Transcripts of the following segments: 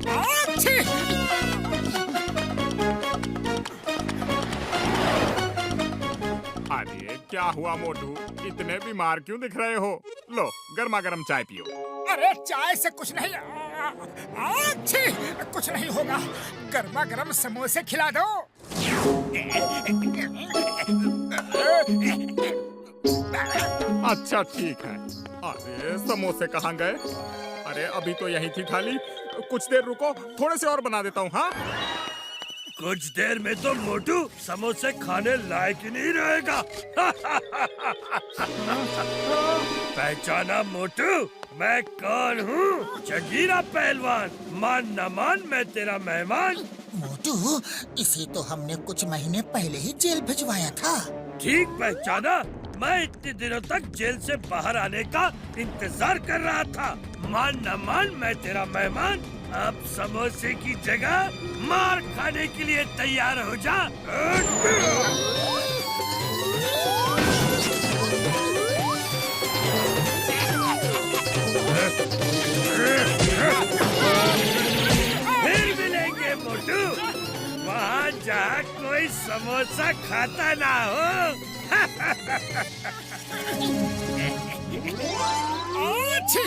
आच्छी! अरे क्या हुआ मोटू, इतने बीमार क्यों दिख रहे हो? लो गर्मा गर्म चाय पियो। अरे चाय से कुछ नहीं। आच्छी! कुछ नहीं होगा। गर्मा गर्म समोसे खिला दो। अच्छा ठीक है। अरे समोसे कहाँ गए? अरे अभी तो यही थी थाली। कुछ देर रुको, थोड़े से और बना देता हूँ। हाँ कुछ देर में तो मोटू समोसे खाने लायक ही नहीं रहेगा। पहचाना मोटू, मैं कौन हूँ? जगीरा पहलवान। मान न मान, मैं तेरा मेहमान। मोटू, इसे तो हमने कुछ महीने पहले ही जेल भिजवाया था। ठीक पहचाना। मैं इतने दिनों तक जेल से बाहर आने का इंतजार कर रहा था। मान न मान, मैं तेरा मेहमान। अब समोसे की जगह मार खाने के लिए तैयार हो जा। फिर मिलेंगे मोटू, वहाँ जहाँ कोई समोसा खाता ना हो। आच्छी!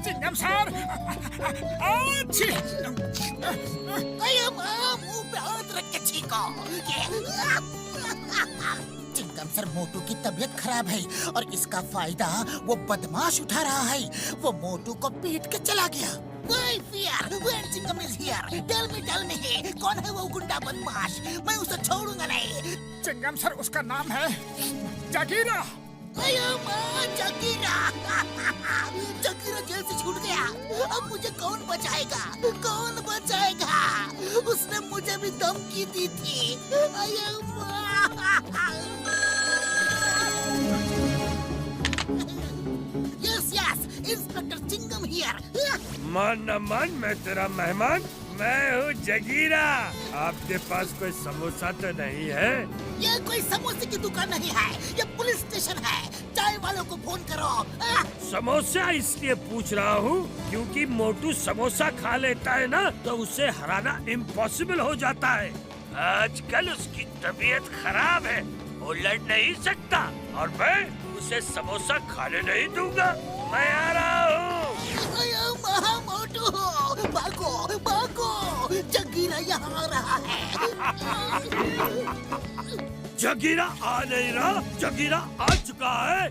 चिंगम सर! आच्छी! मुंह पे हाथ रख के छींको। चिंगम सर, मोटू की तबीयत खराब है और इसका फायदा वो बदमाश उठा रहा है। वो मोटू को पीट के चला गया। Why fear? When Chingam is here? Tell me, कौन है वो गुंडा बदमाश? मैं उसे छोड़ूंगा नहीं। चिंगम सर, उसका नाम है जगीरा। जगीरा! जगीरा जेल से छूट गया। अब मुझे कौन बचाएगा? कौन बचाएगा? उसने मुझे भी धमकी दी थी। Yes, inspector Chingam here. मान न मान, मैं तेरा मेहमान। मैं हूँ जगीरा। आपके पास कोई समोसा तो नहीं है? ये कोई समोसे की दुकान नहीं है, ये पुलिस स्टेशन है। चाय वालों को फोन करो। समोसा इसलिए पूछ रहा हूँ क्योंकि मोटू समोसा खा लेता है ना, तो उसे हराना इम्पॉसिबल हो जाता है। आजकल उसकी तबीयत खराब है, वो लड़ नहीं सकता और मैं उसे समोसा खाने नहीं दूंगा। मैं आ रहा हूँ। मोटू, भागो, जगीरा यहाँ आ रहा है। जगीरा आ नहीं रहा, जगीरा आ चुका है।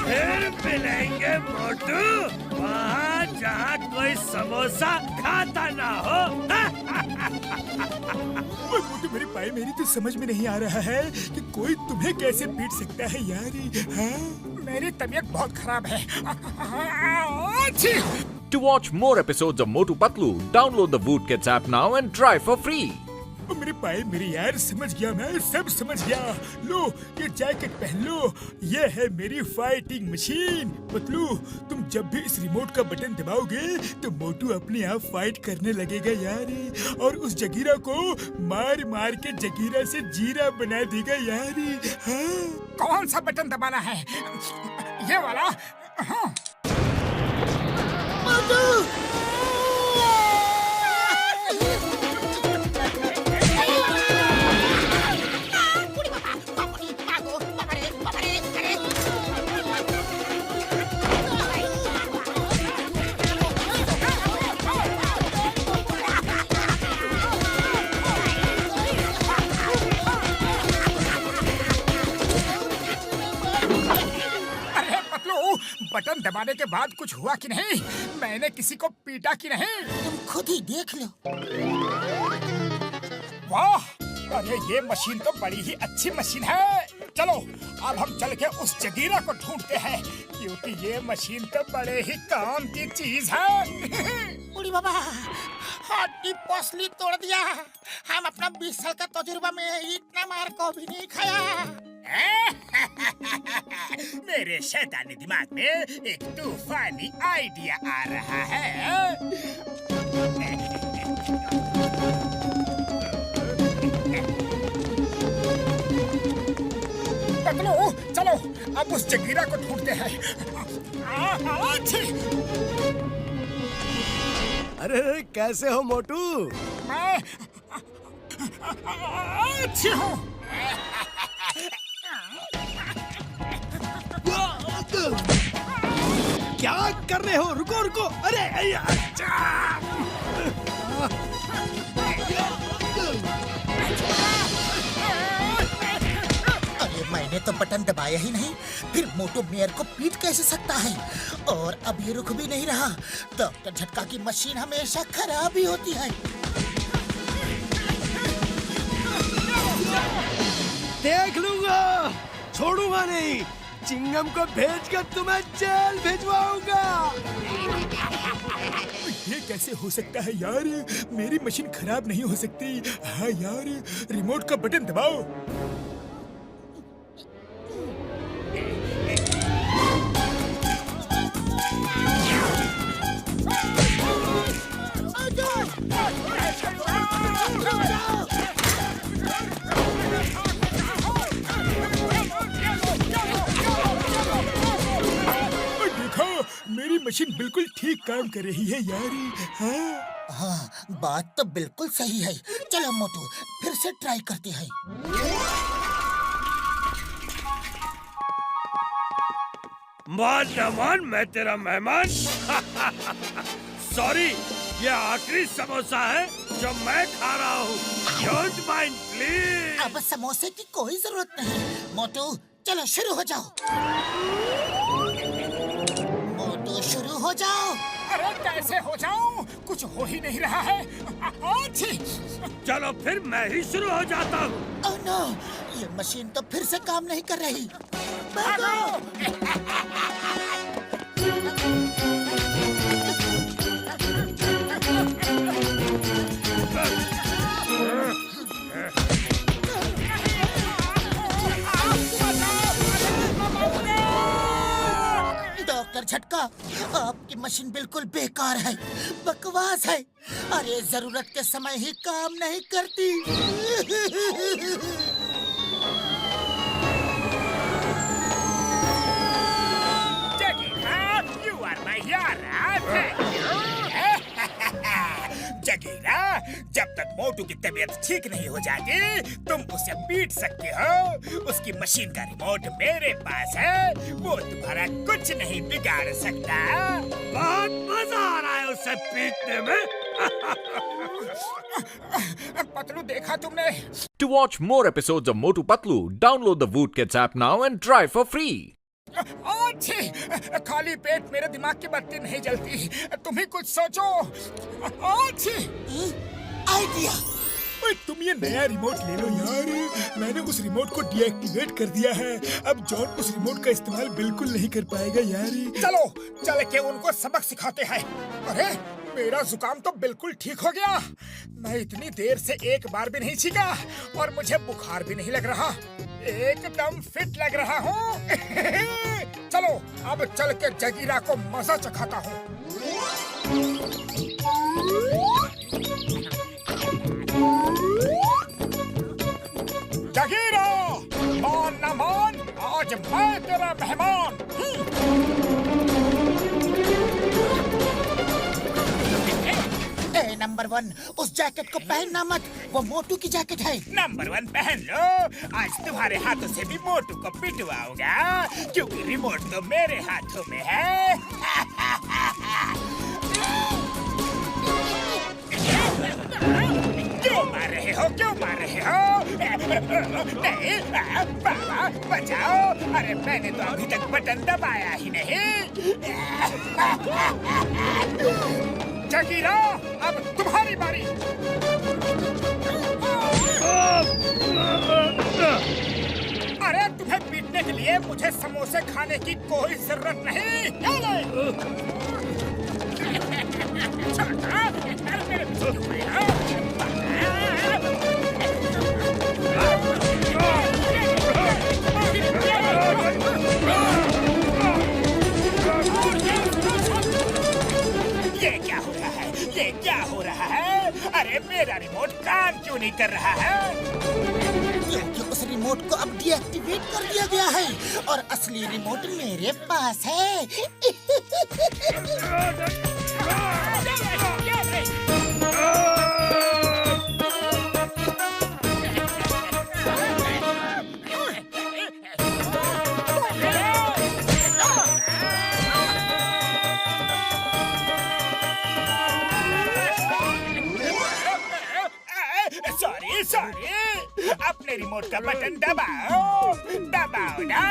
फिर मिलेंगे मोटू, वहाँ जहाँ कोई समोसा खाता ना हो। मोटू मेरे भाई, मेरी तो समझ में नहीं आ रहा है कि कोई तुम्हें कैसे पीट सकता है यार। हाँ? मेरी तबीयत बहुत खराब है। आच्छी! To watch more episodes of Motu Patlu, download the Voot Kids app now and try for free. मेरे भाई, मेरी यार, समझ गया, मैं सब समझ गया। लो ये जैकेट पहन लो, ये है मेरी फाइटिंग मशीन। पतलू, तुम जब भी इस रिमोट का बटन दबाओगे तो मोटू अपने आप फाइट करने लगेगा यार, और उस जगीरा को मार मार के जगीरा से जीरा बना देगा यार। हाँ? कौन सा बटन दबाना है? ये वाला? हाँ। बटन दबाने के बाद कुछ हुआ कि नहीं? मैंने किसी को पीटा कि नहीं? तुम खुद ही देख लो। वाह! अरे ये मशीन तो बड़ी ही अच्छी मशीन है। चलो अब हम चल के उस जगीरा को ढूंढते हैं, क्योंकि ये मशीन तो बड़े ही काम की चीज है। बूढ़ी बाबा, हड्डी पसली तोड़ दिया। हम अपना 20 साल का तजुर्बा में इतना मार को भी नहीं खाया। मेरे शैतानी दिमाग में एक तूफानी आइडिया आ रहा है। पतलू चलो अब उस जगीरा को ढूंढते हैं। छी, अरे कैसे हो मोटू? मैं अच्छी हूँ। क्या कर रहे हो? रुको रुको। अरे अरे मैंने तो बटन दबाया ही नहीं, फिर मोटू मेयर को पीट कैसे सकता है? और अब ये रुक भी नहीं रहा। डॉक्टर झटका की मशीन हमेशा खराब ही होती है। देख लूंगा, छोड़ूंगा नहीं। चिंगम को भेजकर तुम्हें जेल भिजवाऊंगा। ये कैसे हो सकता है यार? मेरी मशीन खराब नहीं हो सकती। हाँ यार, रिमोट का बटन दबाओ। मेरी मशीन बिल्कुल ठीक काम कर रही है यार। हाँ हाँ, बात तो बिल्कुल सही है। चलो मोटू, फिर से ट्राई करते हैं। मान न मान, मैं तेरा मेहमान। सॉरी, ये आखिरी समोसा है जो मैं खा रहा हूँ। Don't mind please. अब समोसे की कोई जरूरत नहीं। मोटू चलो शुरू हो जाओ। मोटू शुरू हो जाओ। अरे कैसे हो जाऊं? कुछ हो ही नहीं रहा है। छी, चलो फिर मैं ही शुरू हो जाता हूँ। ओह नो, ये मशीन तो फिर से काम नहीं कर रही। भागो! डॉक्टर झटका, आपकी मशीन बिल्कुल बेकार है, बकवास है। अरे जरूरत के समय ही काम नहीं करती। you are my hero. Jagira, जब तक मोटू की तबीयत ठीक नहीं हो जाती, तुम उसे पीट सकते हो। उसकी मशीन का रिमोट मेरे पास है, वो तुम्हारा कुछ नहीं बिगाड़ सकता। बहुत मजा आ रहा है उसे पीटने में। पतलू देखा तुमने? To watch more episodes of Motu Patlu, download the Voot Kids app now and try for free. अच्छी, खाली पेट मेरे दिमाग की बत्ती नहीं जलती। तुम ही कुछ सोचो। अच्छी आइडिया। तुम ये नया रिमोट ले लो यार। मैंने उस रिमोट को डीएक्टिवेट कर दिया है। अब जॉन उस रिमोट का इस्तेमाल बिल्कुल नहीं कर पाएगा यार। चलो चल के उनको सबक सिखाते हैं। अरे मेरा जुकाम तो बिल्कुल ठीक हो गया। मैं इतनी देर से एक बार भी नहीं छींका और मुझे बुखार भी नहीं लग रहा। एकदम फिट लग रहा हूँ। चलो अब चल के जगीरा को मजा चखाता हूँ। जगीरा, मान न मान, आज मैं तेरा मेहमान। नंबर 1, उस जैकेट को पहनना मत, वो मोटू की जैकेट है। नंबर 1 पहन लो। आज तुम्हारे हाथों से भी मोटू को पिटवाऊंगा, क्योंकि रिमोट तो मेरे हाथों में है। क्यों मार रहे हो? क्यों मार रहे हो? नहीं, बाबा बचाओ। अरे मैंने तो अभी तक बटन दबाया ही नहीं। जगीरा, अब तुम्हारी बारी। अरे तुम्हें पीटने के लिए मुझे समोसे खाने की कोई जरूरत नहीं। ये क्या हो रहा है? ये क्या हो रहा है? अरे मेरा रिमोट काम क्यों नहीं कर रहा है? क्योंकि उस रिमोट रिमोट को अब डीएक्टिवेट कर दिया गया है और असली रिमोट मेरे पास है। सॉरी अपने रिमोट का बटन दबाओ दबाओ ना।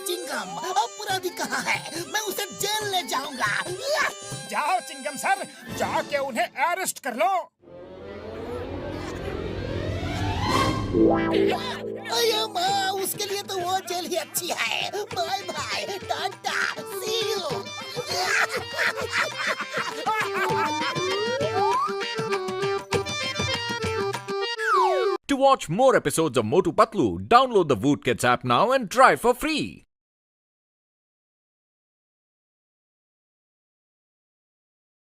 चिंगम अपराधी कहाँ है? मैं उसे जेल ले जाऊंगा। जाओ चिंगम सर, जाके उन्हें अरेस्ट कर लो। अरे माँ, उसके लिए तो वो जेल ही अच्छी है। Bye bye, tata, see you. To watch more episodes of Motu Patlu, download the Voot Kids app now and try for free.